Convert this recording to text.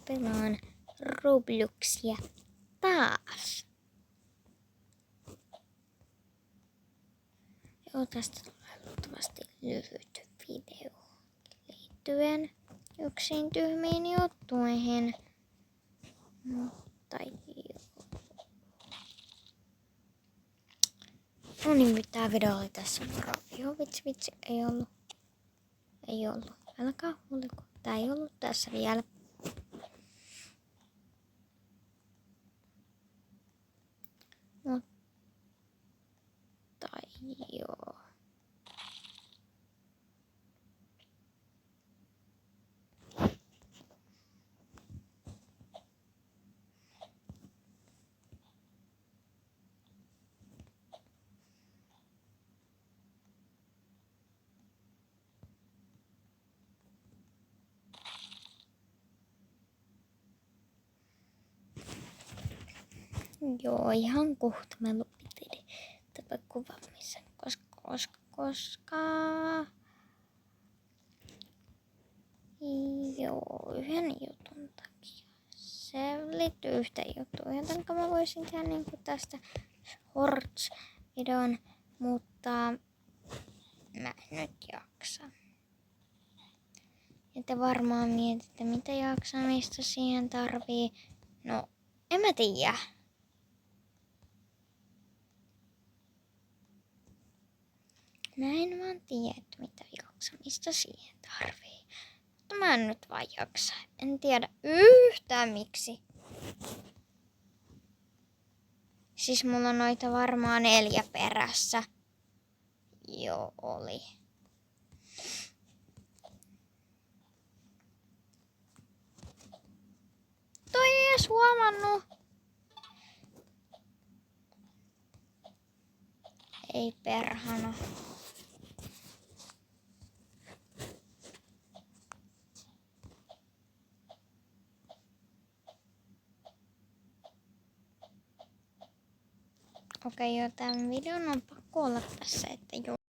pelaan Robloxia taas. Joo, tästä tulee luultavasti lyhyt video liittyen yksin tyhmiin juttuihin. Mutta joo. No niin, tää video oli tässä moro. Joo, vitsi, ei ollut. Älkää huoliko, tää ei ollut tässä vielä. Mutta joo. Joo, ihan kohta mä lopettelin tämän kuvaamisen, koska joo, yhden jutun takia. Se liittyy yhteen juttuun, joten mä voisin tehdä niinku tästä shorts-videon, mutta mä en nyt jaksa. Ja te varmaan mietitte, mitä jaksamista siihen tarvii. No, en mä tiedä. Mä en vaan tiedä, mitä jaksamista siihen tarvii. Mutta mä en nyt vaan jaksa. En tiedä yhtään miksi. Siis mulla on noita varmaan 4 perässä. Joo, oli. Toi ei edes huomannut. Ei perhana. Okei, jo tämän videon on pakko olla tässä, että joo.